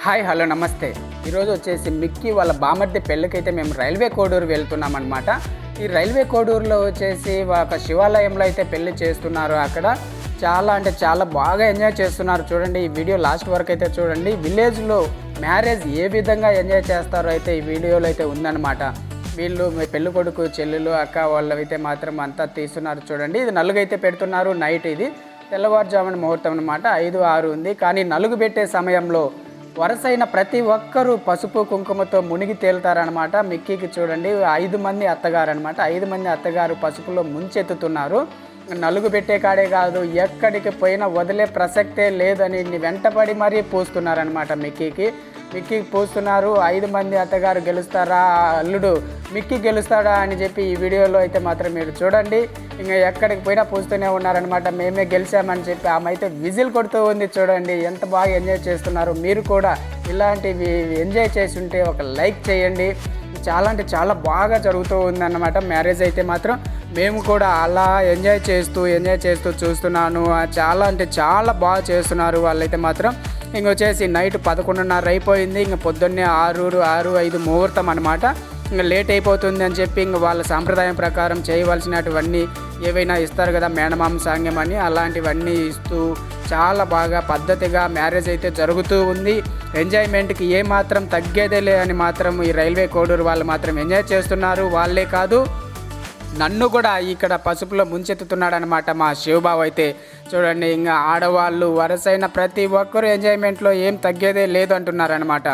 Hi hello నమస్తే. ఈరోజు వచ్చేసి మిక్కీ వాళ్ళ బామర్ది పెళ్ళికైతే మేము రైల్వే కోడూరు వెళ్తున్నాం అనమాట. ఈ రైల్వే కోడూరులో వచ్చేసి ఒక శివాలయంలో అయితే పెళ్లి చేస్తున్నారు. అక్కడ చాలా బాగా ఎంజాయ్ చేస్తున్నారు. చూడండి, ఈ వీడియో లాస్ట్ వరకు అయితే చూడండి. విలేజ్లో మ్యారేజ్ ఏ విధంగా ఎంజాయ్ చేస్తారో అయితే ఈ వీడియోలో అయితే ఉందన్నమాట. వీళ్ళు పెళ్ళి కొడుకు చెల్లెలు అక్క వాళ్ళు అయితే మాత్రం అంతా తీస్తున్నారు. చూడండి, ఇది నలుగైతే పెడుతున్నారు. నైట్ ఇది తెల్లవారుజామున ముహూర్తం అనమాట. 5-6 ఉంది. కానీ నలుగు పెట్టే సమయంలో వరుసైన ప్రతి ఒక్కరూ పసుపు కుంకుమతో మునిగి తేలుతారనమాట. మిక్కీకి చూడండి 5 మంది అత్తగారు అనమాట. 5 మంది అత్తగారు పసుపులో ముంచెత్తుతున్నారు. నలుగు పెట్టే కాడే కాదు, ఎక్కడికి పోయినా వదిలే ప్రసక్తే లేదని వెంటపడి మరీ పూస్తున్నారనమాట. మిక్కీకి పూస్తున్నారు. 5 మంది అత్తగారు గెలుస్తారా, అల్లుడు మిక్కీ గెలుస్తాడా అని చెప్పి ఈ వీడియోలో అయితే మాత్రం మీరు చూడండి. ఇంకా ఎక్కడికి పోయినా పూస్తూనే ఉన్నారనమాట. మేమే గెలిచామని చెప్పి ఆమె అయితే విజిల్ కొడుతూ ఉంది. చూడండి ఎంత బాగా ఎంజాయ్ చేస్తున్నారు. మీరు కూడా ఇలాంటివి ఎంజాయ్ చేసి ఉంటే ఒక లైక్ చేయండి. చాలా బాగా జరుగుతూ ఉందన్నమాట. మ్యారేజ్ అయితే మాత్రం మేము కూడా అలా ఎంజాయ్ చేస్తూ చూస్తున్నాను. చాలా బాగా చేస్తున్నారు వాళ్ళైతే మాత్రం. ఇంకొచ్చేసి నైట్ 11:30 అయిపోయింది. ఇంక పొద్దున్నే 6-5 ముహూర్తం అనమాట. ఇంకా లేట్ అయిపోతుంది అని చెప్పి ఇంక వాళ్ళ సాంప్రదాయం ప్రకారం చేయవలసినటువన్నీ ఏవైనా ఇస్తారు కదా, మేనమామ సాంగ్యం అని, అలాంటివన్నీ ఇస్తూ చాలా బాగా పద్ధతిగా మ్యారేజ్ అయితే జరుగుతూ ఉంది. ఎంజాయ్మెంట్కి ఏమాత్రం తగ్గేదేలే అని మాత్రం ఈ రైల్వే కోడూరు వాళ్ళు మాత్రం ఎంజాయ్ చేస్తున్నారు. వాళ్ళే కాదు, నన్ను కూడా ఇక్కడ పసుపులో ముంచెత్తుతున్నాడు అనమాట మా శివబాబు అయితే. చూడండి, ఇంకా ఆడవాళ్ళు వరుసైన ప్రతి ఒక్కరు ఎంజాయ్మెంట్లో ఏం తగ్గేదే లేదు అంటున్నారనమాట.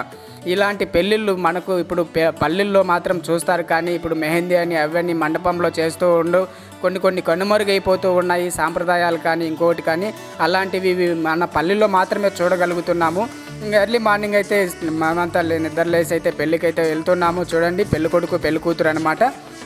ఇలాంటి పెళ్ళిళ్ళు మనకు ఇప్పుడు పల్లెల్లో మాత్రం చూస్తారు, కానీ ఇప్పుడు మెహందీ అని అవన్నీ మండపంలో చేస్తూ ఉండు కొన్ని కనుమరుగైపోతూ ఉన్నాయి సాంప్రదాయాలు కానీ ఇంకోటి కానీ. అలాంటివి మన పల్లెల్లో మాత్రమే చూడగలుగుతున్నాము. ఇంకా ఎర్లీ మార్నింగ్ అయితే మనమంతా నిద్రలేసి అయితే పెళ్ళికైతే వెళ్తున్నాము. చూడండి, పెళ్ళి కొడుకు పెళ్ళి కూతురు అనమాట.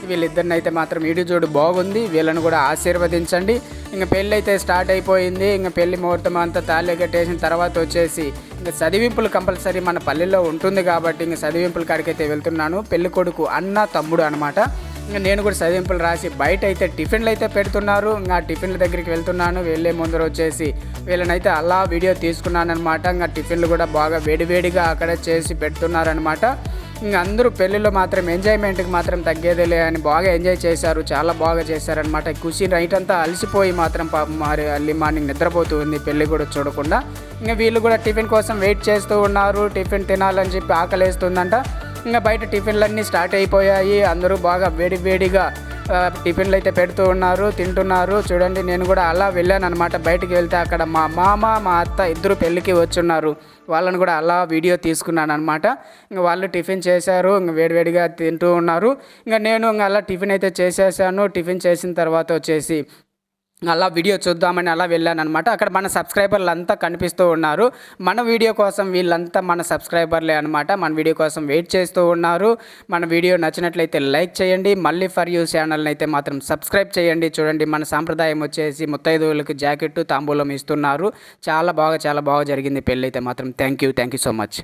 వీళ్ళిద్దరిని అయితే మాత్రం ఈడు బాగుంది. వీళ్ళని కూడా ఆశీర్వదించండి. ఇంకా పెళ్ళి అయితే స్టార్ట్ అయిపోయింది. ఇంకా పెళ్లి ముహూర్తం అంతా తాళి కట్టేసిన తర్వాత వచ్చేసి ఇంకా చదివింపులు కంపల్సరీ మన పల్లెల్లో ఉంటుంది కాబట్టి ఇంకా చదివింపుల కాడికైతే వెళ్తున్నాను. పెళ్ళి కొడుకు అన్న తమ్ముడు అనమాట. ఇంకా నేను కూడా చదివింపులు రాసి బయట అయితే టిఫిన్లు అయితే పెడుతున్నారు. ఇంకా టిఫిన్ల దగ్గరికి వెళ్తున్నాను. వెళ్ళే ముందర వచ్చేసి వీళ్ళనైతే అలా వీడియో తీసుకున్నాను అనమాట. ఇంకా టిఫిన్లు కూడా బాగా వేడివేడిగా అక్కడ చేసి పెడుతున్నారనమాట. ఇంకా అందరూ పెళ్ళిలో మాత్రం ఎంజాయ్మెంట్కి మాత్రం తగ్గేదేలే అని బాగా ఎంజాయ్ చేశారు. చాలా బాగా చేశారనమాట. ఖుషి నైట్ అంతా అలసిపోయి మాత్రం మరి అర్లీ మార్నింగ్ నిద్రపోతూ ఉంది పెళ్ళి కూడా చూడకుండా. ఇంకా వీళ్ళు కూడా టిఫిన్ కోసం వెయిట్ చేస్తూ ఉన్నారు. టిఫిన్ తినాలని చెప్పి ఆకలేస్తుందంట. ఇంకా బయట టిఫిన్లన్నీ స్టార్ట్ అయిపోయాయి. అందరూ బాగా వేడిగా టిఫిన్లు అయితే పెడుతూ ఉన్నారు, తింటున్నారు. చూడండి, నేను కూడా అలా వెళ్ళాను అనమాట. బయటికి వెళ్తే అక్కడ మా మామ మా అత్త ఇద్దరు పెళ్ళికి వచ్చున్నారు. వాళ్ళని కూడా అలా వీడియో తీసుకున్నాను అనమాట. ఇంకా వాళ్ళు టిఫిన్ చేశారు, ఇంకా వేడివేడిగా తింటూ ఉన్నారు. ఇంకా నేను ఇంకా అలా టిఫిన్ అయితే చేసేసాను. టిఫిన్ చేసిన తర్వాత వచ్చేసి అలా వీడియో చూద్దామని అలా వెళ్ళాను అనమాట. అక్కడ మన సబ్స్క్రైబర్లు అంతా కనిపిస్తూ ఉన్నారు. మన వీడియో కోసం వీళ్ళంతా మన సబ్స్క్రైబర్లే అనమాట. మన వీడియో కోసం వెయిట్ చేస్తూ ఉన్నారు. మన వీడియో నచ్చినట్లయితే లైక్ చేయండి. మళ్ళీ ఫర్ యూ ఛానల్ని అయితే మాత్రం సబ్స్క్రైబ్ చేయండి. చూడండి, మన సాంప్రదాయం వచ్చేసి ముత్తైదువులకు జాకెట్టు తాంబూలం ఇస్తున్నారు. చాలా బాగా జరిగింది పెళ్ళి అయితే మాత్రం. Thank you so much.